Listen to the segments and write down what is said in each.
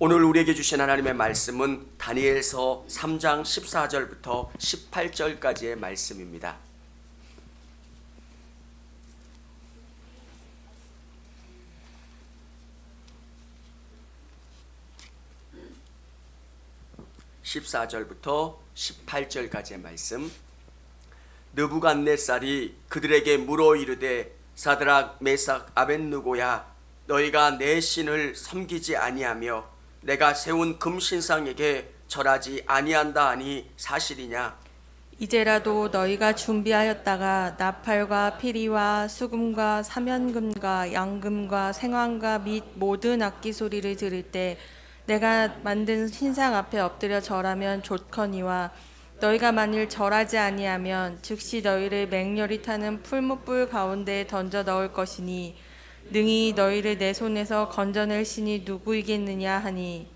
오늘 우리에게 주신 하나님의 말씀은 다니엘서 3장 14절부터 18절까지의 말씀입니다. (14절부터) (18절까지의) 말씀. 느부갓네살이 그들에게 물어 이르되 사드락 메삭 아벳느고야, 너희가 내 신을 섬기지 아니하며 내가 세운 금신상에게 절하지 아니한다 하니 사실이냐? 이제라도 너희가 준비하였다가 나팔과 피리와 수금과 사면금과 양금과 생황과 및 모든 악기 소리를 들을 때 내가 만든 신상 앞에 엎드려 절하면 좋거니와, 너희가 만일 절하지 아니하면 즉시 너희를 맹렬히 타는 풀무불 가운데에 던져 넣을 것이니 능히 너희를 내 손에서 건져낼 신이 누구이겠느냐 하니,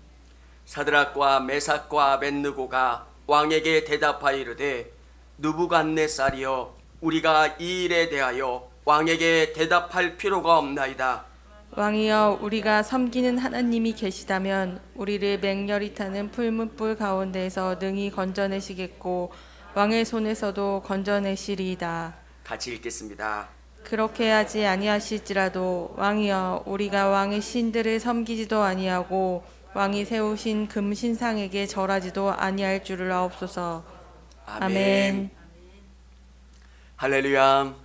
사드락과 메삭과 아벳느고가 왕에게 대답하여 이르되 느부갓네살이여, 우리가 이 일에 대하여 왕에게 대답할 필요가 없나이다. 왕이여, 우리가 섬기는 하나님이 계시다면 우리를 맹렬히 타는 풀무불 가운데에서 능히 건져내시겠고 왕의 손에서도 건져내시리이다. 같이 읽겠습니다. 그렇게 하지 아니하실지라도 왕이여, 우리가 왕의 신들을 섬기지도 아니하고 왕이 세우신 금신상에게 절하지도 아니할 줄을 아옵소서. 아멘. 할렐루야.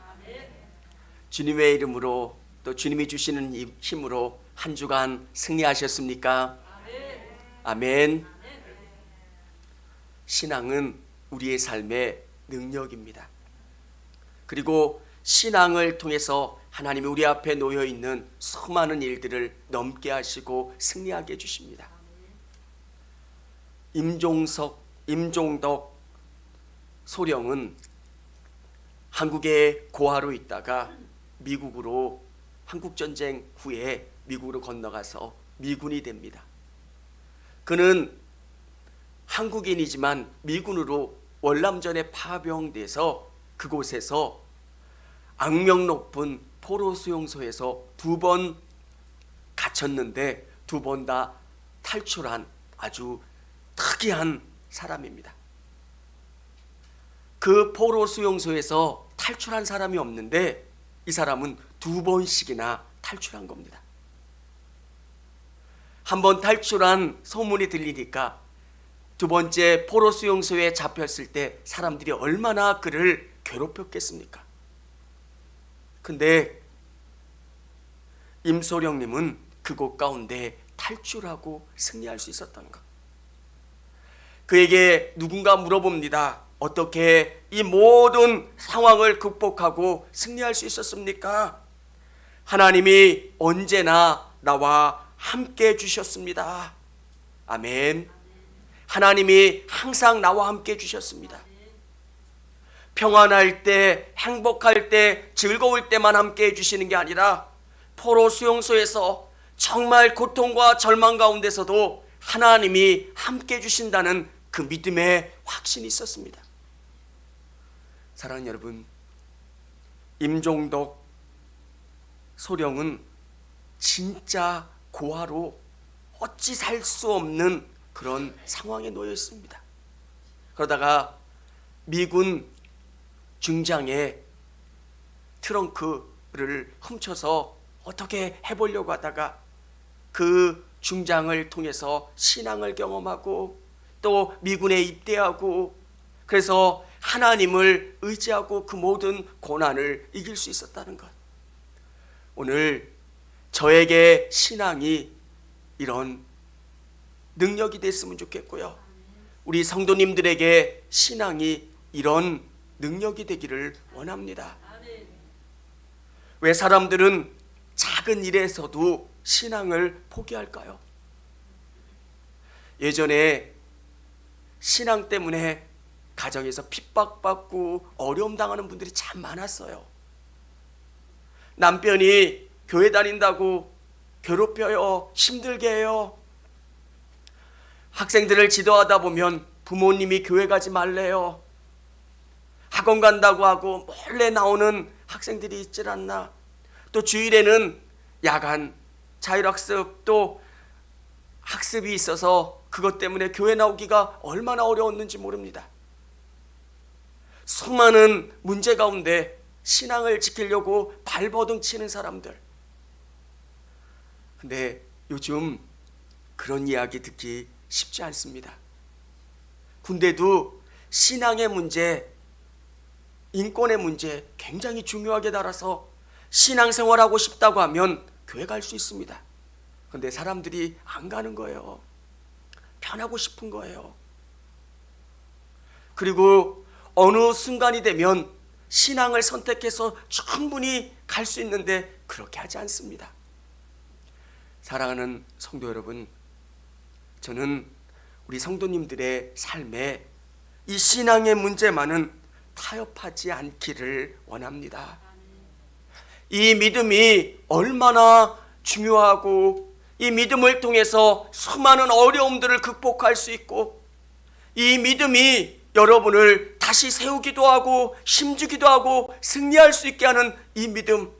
주님의 이름으로, 또 주님이 주시는 이 힘으로 한 주간 승리하셨습니까? 아멘. 신앙은 우리의 삶의 능력입니다. 그리고 신앙을 통해서 하나님이 우리 앞에 놓여 있는 수많은 일들을 넘게 하시고 승리하게 해주십니다. 임종덕 소령은 한국의 고아로 있다가 미국으로, 한국전쟁 후에 미국으로 건너가서 미군이 됩니다. 그는 한국인이지만 미군으로 월남전에 파병돼서 그곳에서 악명 높은 포로 수용소에서 2번 갇혔는데 2번 다 탈출한 아주 특이한 사람입니다. 그 포로 수용소에서 탈출한 사람이 없는데 이 사람은 2번씩이나 탈출한 겁니다. 한 번 탈출한 소문이 들리니까 2번째 포로 수용소에 잡혔을 때 사람들이 얼마나 그를 괴롭혔겠습니까? 근데 임소령님은 그곳 가운데 탈출하고 승리할 수 있었던 것. 그에게 누군가 물어봅니다. 어떻게 이 모든 상황을 극복하고 승리할 수 있었습니까? 하나님이 언제나 나와 함께 해주셨습니다. 아멘. 하나님이 항상 나와 함께 해주셨습니다. 평안할 때, 행복할 때, 즐거울 때만 함께 해주시는 게 아니라 포로 수용소에서 정말 고통과 절망 가운데서도 하나님이 함께 해주신다는 그 믿음의 확신이 있었습니다. 사랑하는 여러분, 임종덕 소령은 진짜 고아로 어찌 살 수 없는 그런 상황에 놓여 있습니다. 그러다가 미군 중장의 트렁크를 훔쳐서 어떻게 해보려고 하다가 그 중장을 통해서 신앙을 경험하고 또 미군에 입대하고, 그래서 하나님을 의지하고 그 모든 고난을 이길 수 있었다는 것. 오늘 저에게 신앙이 이런 능력이 됐으면 좋겠고요, 우리 성도님들에게 신앙이 이런 능력이 되기를 원합니다. 왜 사람들은 작은 일에서도 신앙을 포기할까요? 예전에 신앙 때문에 가정에서 핍박받고 어려움 당하는 분들이 참 많았어요. 남편이 교회 다닌다고 괴롭혀요, 힘들게 해요. 학생들을 지도하다 보면 부모님이 교회 가지 말래요. 학원 간다고 하고 몰래 나오는 학생들이 있질 않나. 또 주일에는 야간 자율학습, 또 학습이 있어서 그것 때문에 교회 나오기가 얼마나 어려웠는지 모릅니다. 수많은 문제 가운데 신앙을 지키려고 발버둥 치는 사람들. 근데 요즘 그런 이야기 듣기 쉽지 않습니다. 군대도 신앙의 문제, 인권의 문제 굉장히 중요하게 달아서 신앙생활하고 싶다고 하면 교회 갈 수 있습니다. 근데 사람들이 안 가는 거예요. 편하고 싶은 거예요. 그리고 어느 순간이 되면 신앙을 선택해서 충분히 갈 수 있는데 그렇게 하지 않습니다. 사랑하는 성도 여러분, 저는 우리 성도님들의 삶에 이 신앙의 문제만은 타협하지 않기를 원합니다. 이 믿음이 얼마나 중요하고 이 믿음을 통해서 수많은 어려움들을 극복할 수 있고 이 믿음이 여러분을 다시 세우기도 하고 힘주기도 하고 승리할 수 있게 하는 이 믿음,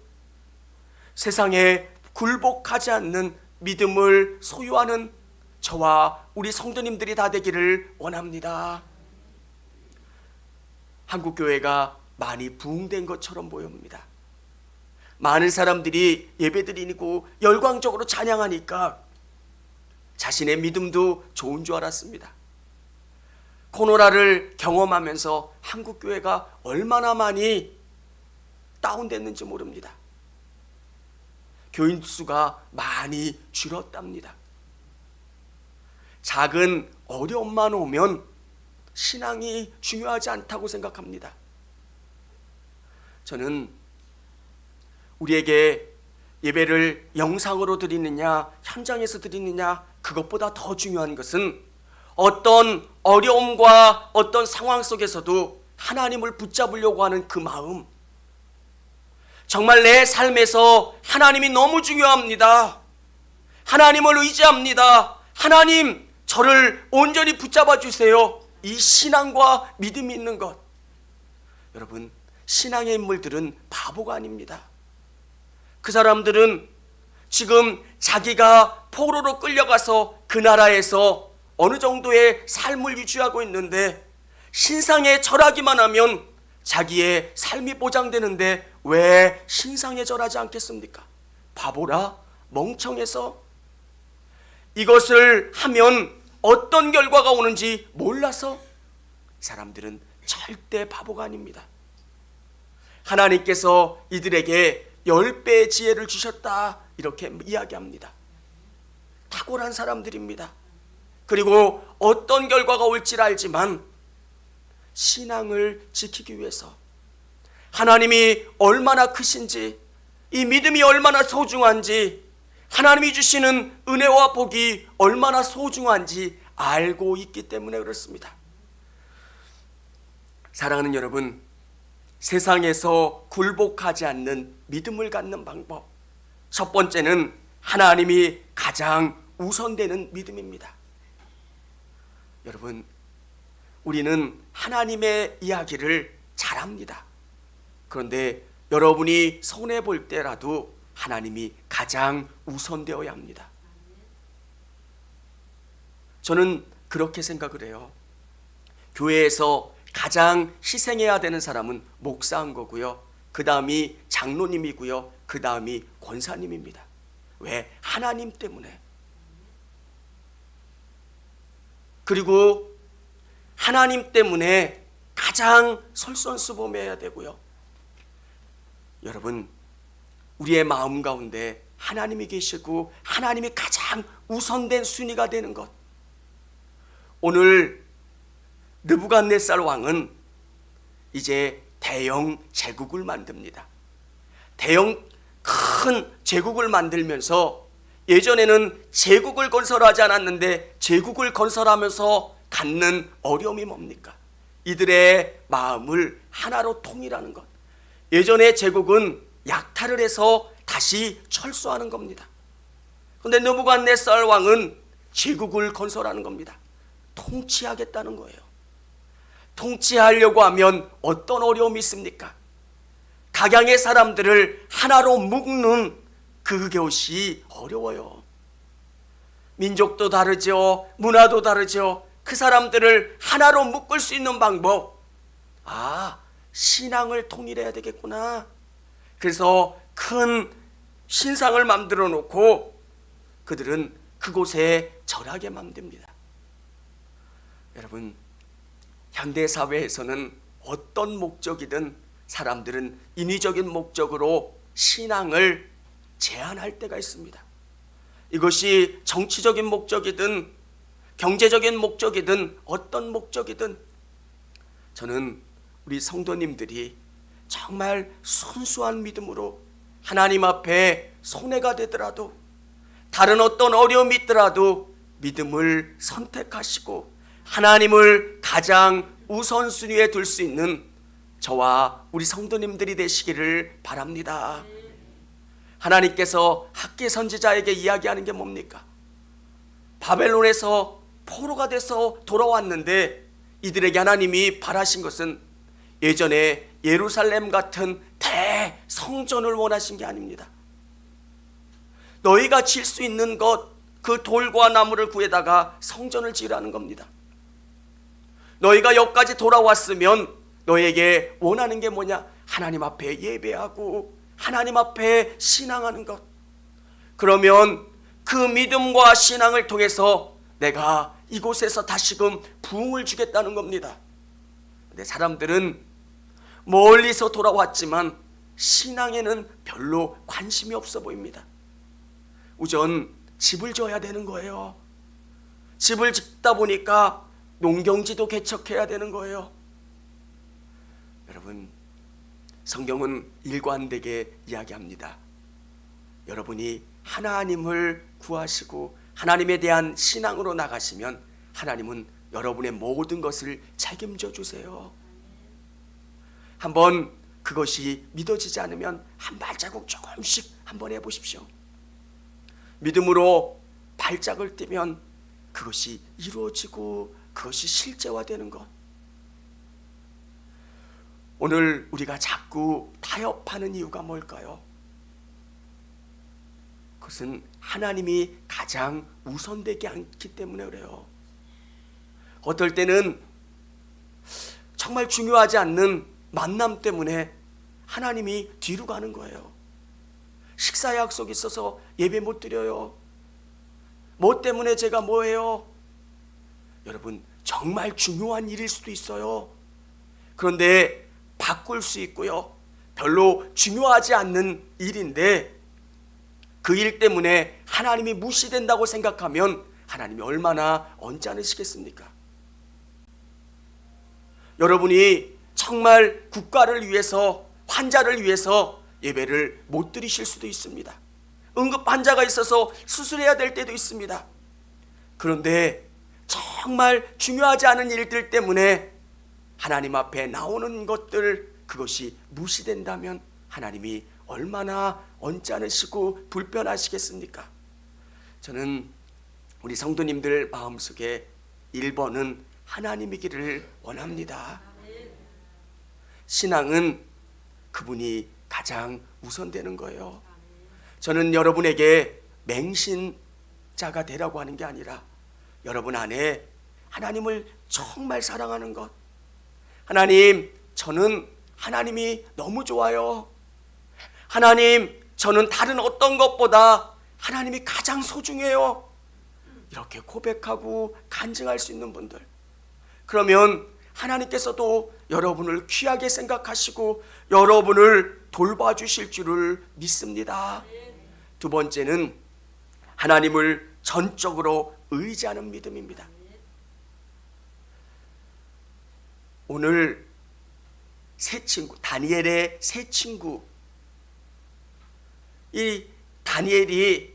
세상에 굴복하지 않는 믿음을 소유하는 저와 우리 성도님들이 다 되기를 원합니다. 한국교회가 많이 부흥된 것처럼 보입니다. 많은 사람들이 예배드리고 열광적으로 찬양하니까 자신의 믿음도 좋은 줄 알았습니다. 코로나를 경험하면서 한국교회가 얼마나 많이 다운됐는지 모릅니다. 교인 수가 많이 줄었답니다. 작은 어려움만 오면 신앙이 중요하지 않다고 생각합니다. 저는 우리에게 예배를 영상으로 드리느냐 현장에서 드리느냐 그것보다 더 중요한 것은 어떤 어려움과 어떤 상황 속에서도 하나님을 붙잡으려고 하는 그 마음, 정말 내 삶에서 하나님이 너무 중요합니다. 하나님을 의지합니다. 하나님 저를 온전히 붙잡아 주세요. 이 신앙과 믿음이 있는 것. 여러분, 신앙의 인물들은 바보가 아닙니다. 그 사람들은 지금 자기가 포로로 끌려가서 그 나라에서 어느 정도의 삶을 유지하고 있는데 신상에 절하기만 하면 자기의 삶이 보장되는데 왜 신상에 절하지 않겠습니까? 바보라? 멍청해서? 이것을 하면 어떤 결과가 오는지 몰라서? 사람들은 절대 바보가 아닙니다. 하나님께서 이들에게 10배의 지혜를 주셨다 이렇게 이야기합니다. 탁월한 사람들입니다. 그리고 어떤 결과가 올지를 알지만 신앙을 지키기 위해서 하나님이 얼마나 크신지, 이 믿음이 얼마나 소중한지, 하나님이 주시는 은혜와 복이 얼마나 소중한지 알고 있기 때문에 그렇습니다. 사랑하는 여러분, 세상에서 굴복하지 않는 믿음을 갖는 방법, 첫 번째는 하나님이 가장 우선되는 믿음입니다. 여러분, 우리는 하나님의 이야기를 잘합니다. 그런데 여러분이 손해볼 때라도 하나님이 가장 우선되어야 합니다. 저는 그렇게 생각을 해요. 교회에서 가장 희생해야 되는 사람은 목사인 거고요. 그 다음이 장로님이고요. 그 다음이 권사님입니다. 왜? 하나님 때문에. 그리고 하나님 때문에 가장 솔선수범해야 되고요. 여러분, 우리의 마음 가운데 하나님이 계시고 하나님이 가장 우선된 순위가 되는 것. 오늘 느부갓네살 왕은 이제 대형 제국을 만듭니다. 대형 큰 제국을 만들면서 예전에는 제국을 건설하지 않았는데 제국을 건설하면서 갖는 어려움이 뭡니까? 이들의 마음을 하나로 통일하는 것. 예전에 제국은 약탈을 해서 다시 철수하는 겁니다. 그런데 느부갓네살 왕은 제국을 건설하는 겁니다. 통치하겠다는 거예요. 통치하려고 하면 어떤 어려움이 있습니까? 각양의 사람들을 하나로 묶는 그것이 어려워요. 민족도 다르죠. 문화도 다르죠. 그 사람들을 하나로 묶을 수 있는 방법. 신앙을 통일해야 되겠구나. 그래서 큰 신상을 만들어 놓고 그들은 그곳에 절하게 만듭니다. 여러분, 현대 사회에서는 어떤 목적이든 사람들은 인위적인 목적으로 신앙을 제한할 때가 있습니다. 이것이 정치적인 목적이든 경제적인 목적이든 어떤 목적이든 저는 우리 성도님들이 정말 순수한 믿음으로 하나님 앞에 손해가 되더라도 다른 어떤 어려움이 있더라도 믿음을 선택하시고 하나님을 가장 우선순위에 둘 수 있는 저와 우리 성도님들이 되시기를 바랍니다. 하나님께서 학개 선지자에게 이야기하는 게 뭡니까? 바벨론에서 포로가 돼서 돌아왔는데 이들에게 하나님이 바라신 것은 예전에 예루살렘 같은 대성전을 원하신 게 아닙니다. 너희가 질 수 있는 것, 그 돌과 나무를 구해다가 성전을 지으라는 겁니다. 너희가 여기까지 돌아왔으면 너에게 원하는 게 뭐냐? 하나님 앞에 예배하고 하나님 앞에 신앙하는 것. 그러면 그 믿음과 신앙을 통해서 내가 이곳에서 다시금 부흥을 주겠다는 겁니다. 근데 사람들은 멀리서 돌아왔지만 신앙에는 별로 관심이 없어 보입니다. 우선 집을 져야 되는 거예요. 집을 짓다 보니까 농경지도 개척해야 되는 거예요. 여러분, 성경은 일관되게 이야기합니다. 여러분이 하나님을 구하시고 하나님에 대한 신앙으로 나가시면 하나님은 여러분의 모든 것을 책임져 주세요. 한번 그것이 믿어지지 않으면 한 발자국 조금씩 한번 해보십시오. 믿음으로 발짝을 떼면 그것이 이루어지고 그것이 실제화되는 것. 오늘 우리가 자꾸 타협하는 이유가 뭘까요? 그것은 하나님이 가장 우선되지 않기 때문에 그래요. 어떨 때는 정말 중요하지 않는 만남 때문에 하나님이 뒤로 가는 거예요. 식사 약속이 있어서 예배 못 드려요. 뭐 때문에 제가 뭐해요? 여러분, 정말 중요한 일일 수도 있어요. 그런데 바꿀 수 있고요. 별로 중요하지 않는 일인데 그 일 때문에 하나님이 무시된다고 생각하면 하나님이 얼마나 언짢으시겠습니까? 여러분이 정말 국가를 위해서, 환자를 위해서 예배를 못 드리실 수도 있습니다. 응급 환자가 있어서 수술해야 될 때도 있습니다. 그런데 정말 중요하지 않은 일들 때문에 하나님 앞에 나오는 것들, 그것이 무시된다면 하나님이 얼마나 언짢으시고 불편하시겠습니까? 저는 우리 성도님들 마음속에 1번은 하나님이기를 원합니다. 신앙은 그분이 가장 우선되는 거예요. 저는 여러분에게 맹신자가 되라고 하는 게 아니라 여러분 안에 하나님을 정말 사랑하는 것. 하나님, 저는 하나님이 너무 좋아요. 하나님, 저는 다른 어떤 것보다 하나님이 가장 소중해요. 이렇게 고백하고 간증할 수 있는 분들, 그러면 하나님께서도 여러분을 귀하게 생각하시고 여러분을 돌봐주실 줄을 믿습니다. 두 번째는 하나님을 전적으로 의지하는 믿음입니다. 오늘 세 친구, 다니엘의 세 친구, 이 다니엘이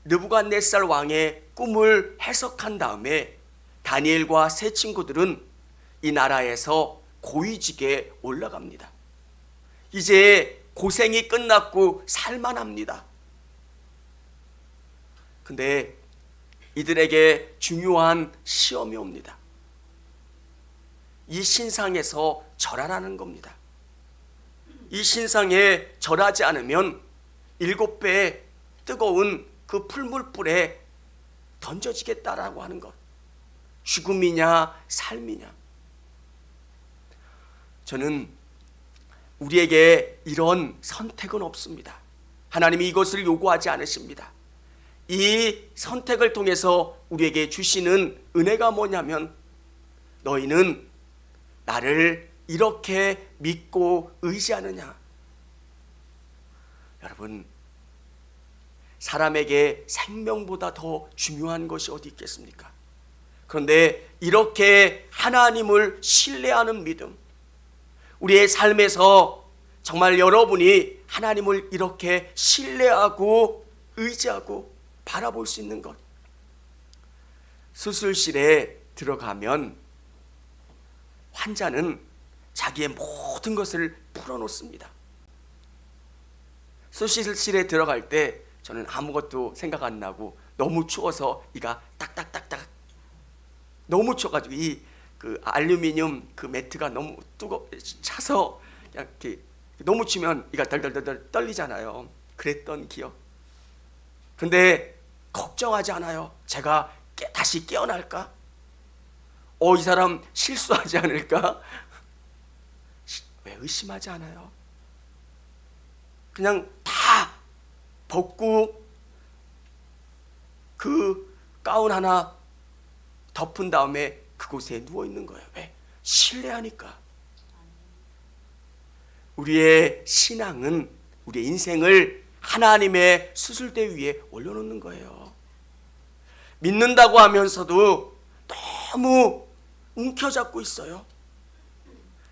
느부갓네살 왕의 꿈을 해석한 다음에 다니엘과 세 친구들은 이 나라에서 고위직에 올라갑니다. 이제 고생이 끝났고 살만합니다. 근데 이들에게 중요한 시험이 옵니다. 이 신상에서 절하라는 겁니다. 이 신상에 절하지 않으면 7배 뜨거운 그 풀물불에 던져지겠다라고 하는 것. 죽음이냐 삶이냐. 저는 우리에게 이런 선택은 없습니다. 하나님이 이것을 요구하지 않으십니다. 이 선택을 통해서 우리에게 주시는 은혜가 뭐냐면, 너희는 나를 이렇게 믿고 의지하느냐. 여러분, 사람에게 생명보다 더 중요한 것이 어디 있겠습니까? 그런데 이렇게 하나님을 신뢰하는 믿음, 우리의 삶에서 정말 여러분이 하나님을 이렇게 신뢰하고 의지하고 바라볼 수 있는 것. 수술실에 들어가면 환자는 자기의 모든 것을 풀어놓습니다. 수술실에 들어갈 때 저는 아무것도 생각 안 나고, 너무 추워서 이가 딱딱딱딱, 너무 추워가지고 그 알루미늄 그 매트가 너무 차서 그냥 이렇게 너무 추면 이가 덜덜덜 떨리잖아요. 그랬던 기억. 근데 걱정하지 않아요. 제가 다시 깨어날까? 이 사람 실수하지 않을까? 왜 의심하지 않아요? 그냥 다 벗고 그 가운 하나 덮은 다음에 그곳에 누워 있는 거예요. 왜? 신뢰하니까. 우리의 신앙은 우리의 인생을 하나님의 수술대 위에 올려놓는 거예요. 믿는다고 하면서도 너무 움켜잡고 있어요.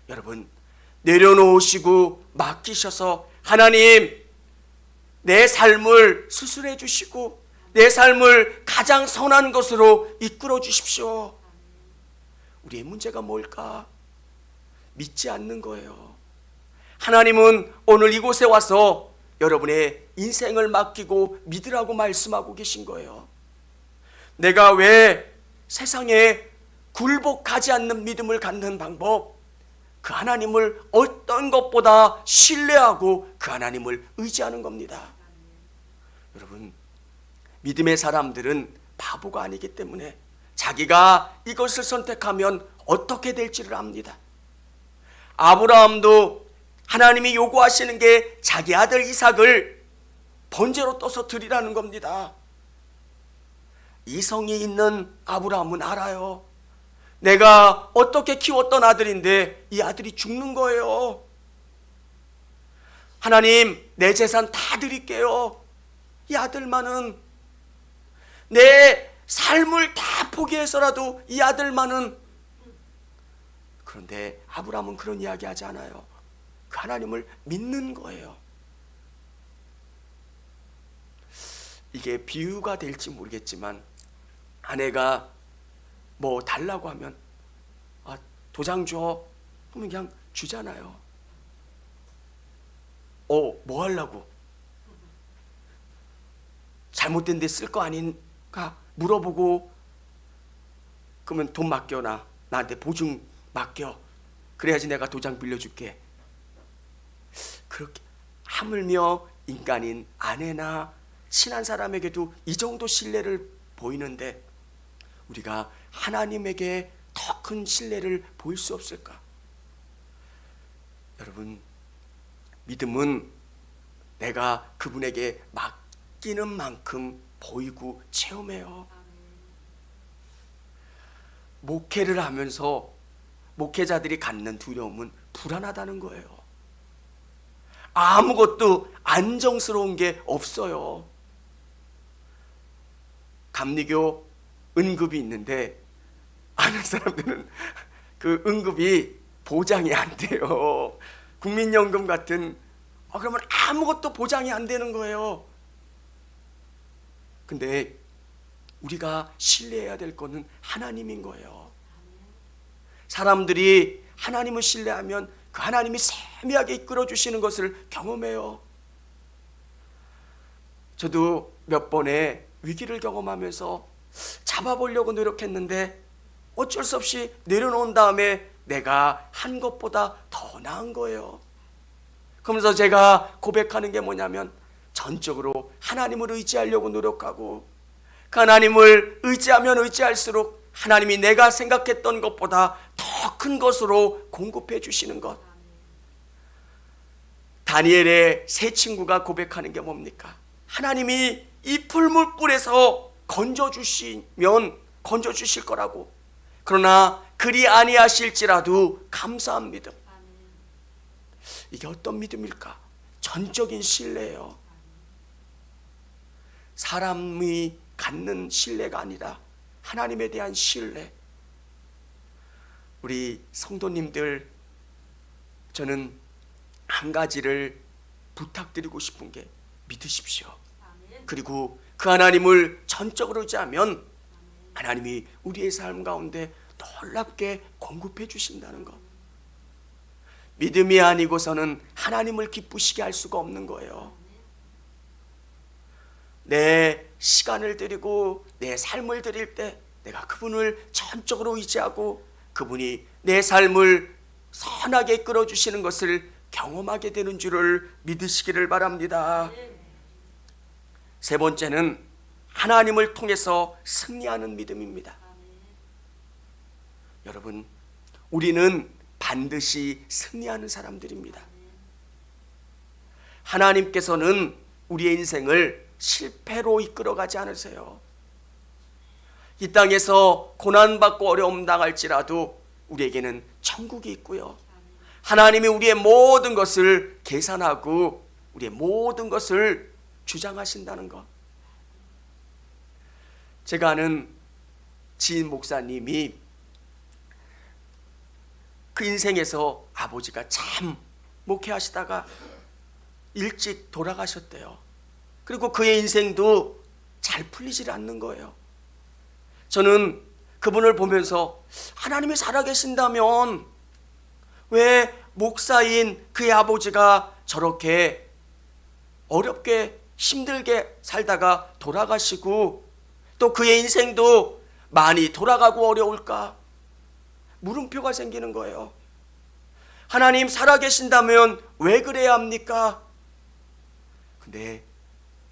여러분, 내려놓으시고 맡기셔서, 하나님 내 삶을 수술해 주시고 내 삶을 가장 선한 것으로 이끌어 주십시오. 우리의 문제가 뭘까? 믿지 않는 거예요. 하나님은 오늘 이곳에 와서 여러분의 인생을 맡기고 믿으라고 말씀하고 계신 거예요. 내가 왜 세상에 굴복하지 않는 믿음을 갖는 방법, 그 하나님을 어떤 것보다 신뢰하고 그 하나님을 의지하는 겁니다. 여러분, 믿음의 사람들은 바보가 아니기 때문에 자기가 이것을 선택하면 어떻게 될지를 압니다. 아브라함도 하나님이 요구하시는 게 자기 아들 이삭을 번제로 떠서 드리라는 겁니다. 이성이 있는 아브라함은 알아요. 내가 어떻게 키웠던 아들인데 이 아들이 죽는 거예요. 하나님, 내 재산 다 드릴게요. 이 아들만은, 내 삶을 다 포기해서라도 이 아들만은. 그런데 아브라함은 그런 이야기 하지 않아요. 그 하나님을 믿는 거예요. 이게 비유가 될지 모르겠지만, 아내가 뭐 달라고 하면 도장 줘. 그러면 그냥 주잖아요. 뭐 하려고? 잘못된 데 쓸 거 아닌가 물어보고, 그러면 돈 맡겨놔. 나한테 보증 맡겨. 그래야지 내가 도장 빌려줄게. 그렇게 하물며 인간인 아내나 친한 사람에게도 이 정도 신뢰를 보이는데 우리가 하나님에게 더 큰 신뢰를 보일 수 없을까? 여러분, 믿음은 내가 그분에게 맡기는 만큼 보이고 체험해요. 목회를 하면서 목회자들이 갖는 두려움은 불안하다는 거예요. 아무것도 안정스러운 게 없어요. 감리교 응급이 있는데 아는 사람들은 그 응급이 보장이 안 돼요. 국민연금 같은, 그러면 아무것도 보장이 안 되는 거예요. 근데 우리가 신뢰해야 될 거는 하나님인 거예요. 사람들이 하나님을 신뢰하면 그 하나님이 세미하게 이끌어 주시는 것을 경험해요. 저도 몇 번의 위기를 경험하면서 잡아보려고 노력했는데 어쩔 수 없이 내려놓은 다음에 내가 한 것보다 더 나은 거예요. 그러면서 제가 고백하는 게 뭐냐면, 전적으로 하나님을 의지하려고 노력하고 그 하나님을 의지하면 의지할수록 하나님이 내가 생각했던 것보다 더 큰 것으로 공급해 주시는 것. 다니엘의 세 친구가 고백하는 게 뭡니까? 하나님이 이 풀무불에서 건져주시면 건져주실 거라고. 그러나 그리 아니하실지라도 감사한 믿음. 이게 어떤 믿음일까? 전적인 신뢰예요. 사람이 갖는 신뢰가 아니라 하나님에 대한 신뢰. 우리 성도님들, 저는 한 가지를 부탁드리고 싶은 게 믿으십시오. 그리고 그 하나님을 전적으로 의지하면 하나님이 우리의 삶 가운데 놀랍게 공급해 주신다는 것. 믿음이 아니고서는 하나님을 기쁘시게 할 수가 없는 거예요. 내 시간을 드리고 내 삶을 드릴 때 내가 그분을 전적으로 의지하고 그분이 내 삶을 선하게 끌어주시는 것을 경험하게 되는 줄을 믿으시기를 바랍니다. 세 번째는 하나님을 통해서 승리하는 믿음입니다. 여러분, 우리는 반드시 승리하는 사람들입니다. 하나님께서는 우리의 인생을 실패로 이끌어가지 않으세요. 이 땅에서 고난받고 어려움 당할지라도 우리에게는 천국이 있고요. 하나님이 우리의 모든 것을 계산하고 우리의 모든 것을 주장하신다는 것. 제가 아는 지인 목사님이 그 인생에서 아버지가 참 목회하시다가 일찍 돌아가셨대요. 그리고 그의 인생도 잘 풀리질 않는 거예요. 저는 그분을 보면서 하나님이 살아계신다면 왜 목사인 그의 아버지가 저렇게 어렵게 힘들게 살다가 돌아가시고 또 그의 인생도 많이 돌아가고 어려울까? 물음표가 생기는 거예요. 하나님 살아계신다면 왜 그래야 합니까? 근데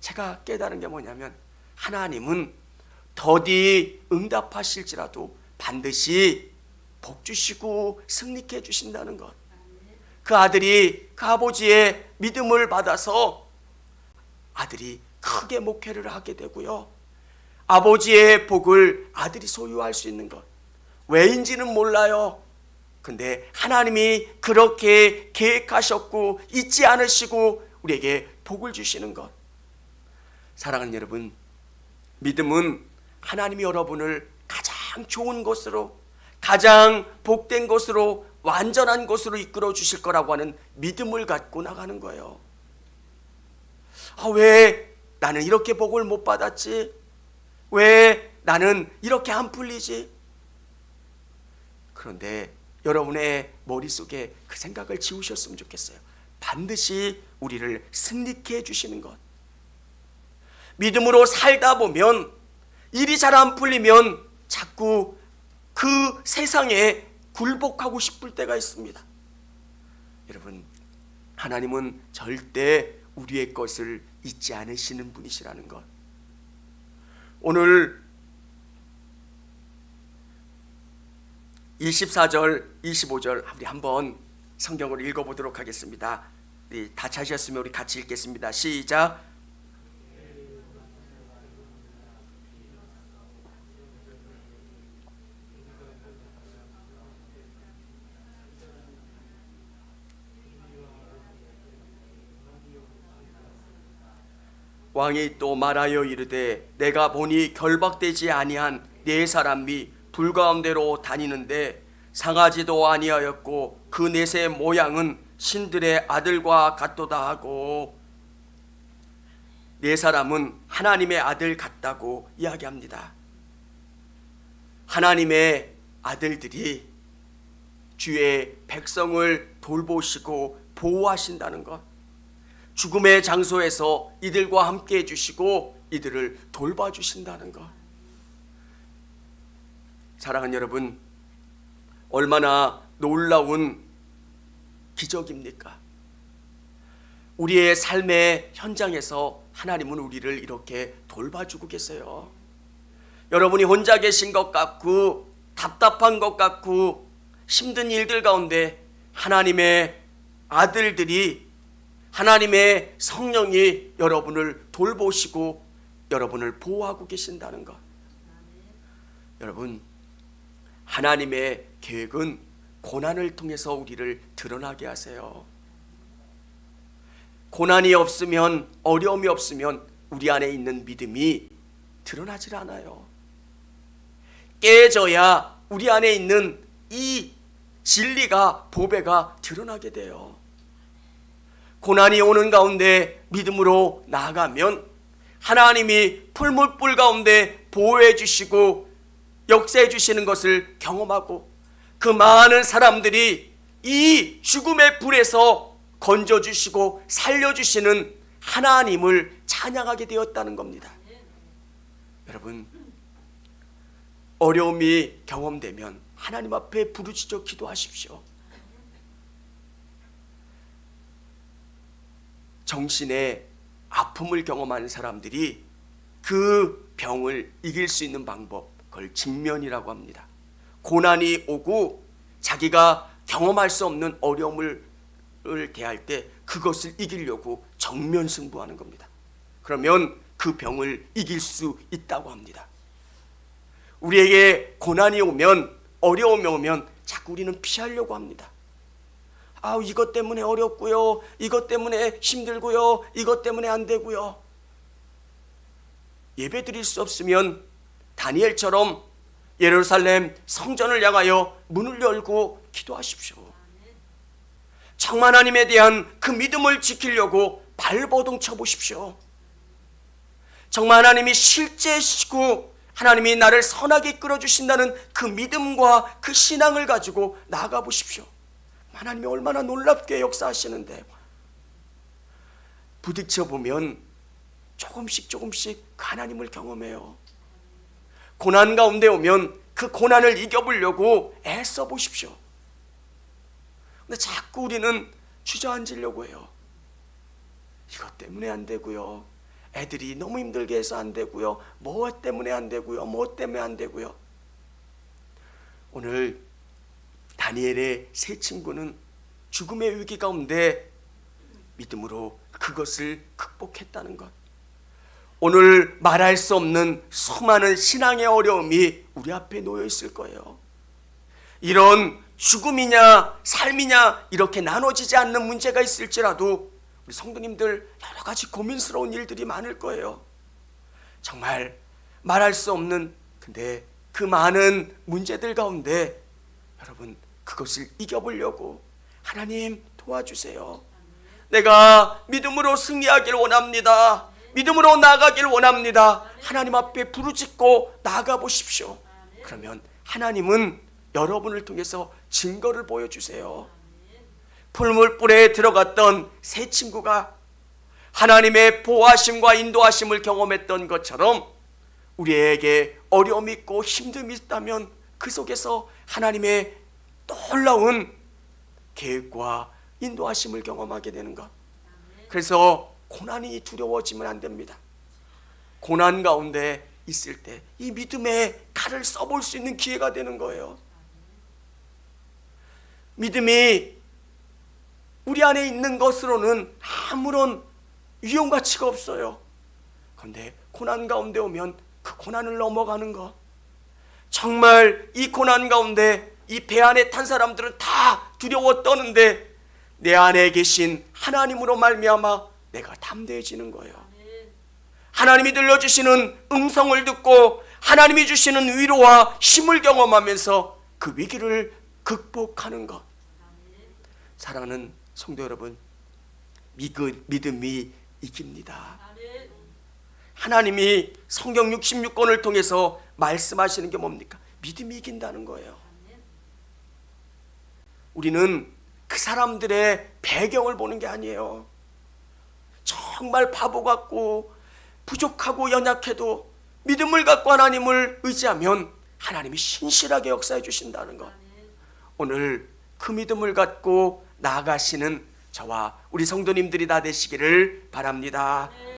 제가 깨달은 게 뭐냐면 하나님은 더디 응답하실지라도 반드시 복 주시고 승리케 해주신다는 것. 그 아들이 그 아버지의 믿음을 받아서 아들이 크게 목회를 하게 되고요. 아버지의 복을 아들이 소유할 수 있는 것. 왜인지는 몰라요. 근데 하나님이 그렇게 계획하셨고 잊지 않으시고 우리에게 복을 주시는 것. 사랑하는 여러분, 믿음은 하나님이 여러분을 가장 좋은 곳으로, 가장 복된 곳으로, 완전한 곳으로 이끌어 주실 거라고 하는 믿음을 갖고 나가는 거예요. 왜 나는 이렇게 복을 못 받았지? 왜 나는 이렇게 안 풀리지? 그런데 여러분의 머릿속에 그 생각을 지우셨으면 좋겠어요. 반드시 우리를 승리케 해주시는 것. 믿음으로 살다 보면 일이 잘 안 풀리면 자꾸 그 세상에 굴복하고 싶을 때가 있습니다. 여러분, 하나님은 절대 우리의 것을 잊지 않으시는 분이시라는 것. 오늘 24절, 25절 우리 한번 성경을 읽어보도록 하겠습니다. 다 찾으셨으면 우리 같이 읽겠습니다. 시작. 왕이 또 말하여 이르되 내가 보니 결박되지 아니한 네 사람이 불 가운데로 다니는데 상하지도 아니하였고 그 넷의 모양은 신들의 아들과 같도다 하고, 네 사람은 하나님의 아들 같다고 이야기합니다. 하나님의 아들들이 주의 백성을 돌보시고 보호하신다는 것, 죽음의 장소에서 이들과 함께 해주시고 이들을 돌봐주신다는 것. 사랑하는 여러분, 얼마나 놀라운 기적입니까? 우리의 삶의 현장에서 하나님은 우리를 이렇게 돌봐주고 계세요. 여러분이 혼자 계신 것 같고 답답한 것 같고 힘든 일들 가운데 하나님의 아들들이, 하나님의 성령이 여러분을 돌보시고 여러분을 보호하고 계신다는 것. 여러분, 하나님의 계획은 고난을 통해서 우리를 드러나게 하세요. 고난이 없으면, 어려움이 없으면 우리 안에 있는 믿음이 드러나질 않아요. 깨져야 우리 안에 있는 이 진리가, 보배가 드러나게 돼요. 고난이 오는 가운데 믿음으로 나아가면 하나님이 풀물불 가운데 보호해 주시고 역사해 주시는 것을 경험하고, 그 많은 사람들이 이 죽음의 불에서 건져주시고 살려주시는 하나님을 찬양하게 되었다는 겁니다. 여러분, 어려움이 경험되면 하나님 앞에 부르짖어 기도하십시오. 정신의 아픔을 경험하는 사람들이 그 병을 이길 수 있는 방법, 그걸 직면이라고 합니다. 고난이 오고 자기가 경험할 수 없는 어려움을 대할 때 그것을 이기려고 정면 승부하는 겁니다. 그러면 그 병을 이길 수 있다고 합니다. 우리에게 고난이 오면, 어려움이 오면 자꾸 우리는 피하려고 합니다. 이것 때문에 어렵고요, 이것 때문에 힘들고요, 이것 때문에 안 되고요. 예배 드릴 수 없으면 다니엘처럼 예루살렘 성전을 향하여 문을 열고 기도하십시오. 정 하나님에 대한 그 믿음을 지키려고 발버둥 쳐보십시오. 정말 하나님이 실제시고 하나님이 나를 선하게 이끌어주신다는 그 믿음과 그 신앙을 가지고 나아가 보십시오. 하나님이 얼마나 놀랍게 역사하시는데, 부딪혀 보면 조금씩 하나님을 경험해요. 고난 가운데 오면 그 고난을 이겨보려고 애써 보십시오. 근데 자꾸 우리는 주저앉으려고 해요. 이것 때문에 안 되고요, 애들이 너무 힘들게 해서 안 되고요, 뭐 때문에 안 되고요, 뭐 때문에 안 되고요. 오늘 다니엘의 세 친구는 죽음의 위기 가운데 믿음으로 그것을 극복했다는 것. 오늘 말할 수 없는 수많은 신앙의 어려움이 우리 앞에 놓여 있을 거예요. 이런 죽음이냐 삶이냐 이렇게 나눠지지 않는 문제가 있을지라도 우리 성도님들 여러 가지 고민스러운 일들이 많을 거예요. 정말 말할 수 없는, 근데 그 많은 문제들 가운데 여러분, 그것을 이겨보려고 하나님 도와주세요. 내가 믿음으로 승리하길 원합니다. 믿음으로 나아가길 원합니다. 하나님 앞에 부르짖고 나아가 보십시오. 그러면 하나님은 여러분을 통해서 증거를 보여주세요. 풀물불에 들어갔던 세 친구가 하나님의 보호하심과 인도하심을 경험했던 것처럼 우리에게 어려움이 있고 힘듦이 있다면 그 속에서 하나님의 놀라운 계획과 인도하심을 경험하게 되는 것. 그래서 고난이 두려워지면 안 됩니다. 고난 가운데 있을 때 이 믿음의 칼을 써볼 수 있는 기회가 되는 거예요. 믿음이 우리 안에 있는 것으로는 아무런 위험 가치가 없어요. 그런데 고난 가운데 오면 그 고난을 넘어가는 것, 정말 이 고난 가운데 이 배 안에 탄 사람들은 다 두려워 떠는데 내 안에 계신 하나님으로 말미암아 내가 담대해지는 거예요. 하나님이 들려주시는 음성을 듣고 하나님이 주시는 위로와 힘을 경험하면서 그 위기를 극복하는 것. 사랑하는 성도 여러분, 믿음이 이깁니다. 하나님이 성경 66권을 통해서 말씀하시는 게 뭡니까? 믿음이 이긴다는 거예요. 우리는 그 사람들의 배경을 보는 게 아니에요. 정말 바보 같고 부족하고 연약해도 믿음을 갖고 하나님을 의지하면 하나님이 신실하게 역사해 주신다는 것. 오늘 그 믿음을 갖고 나아가시는 저와 우리 성도님들이 다 되시기를 바랍니다.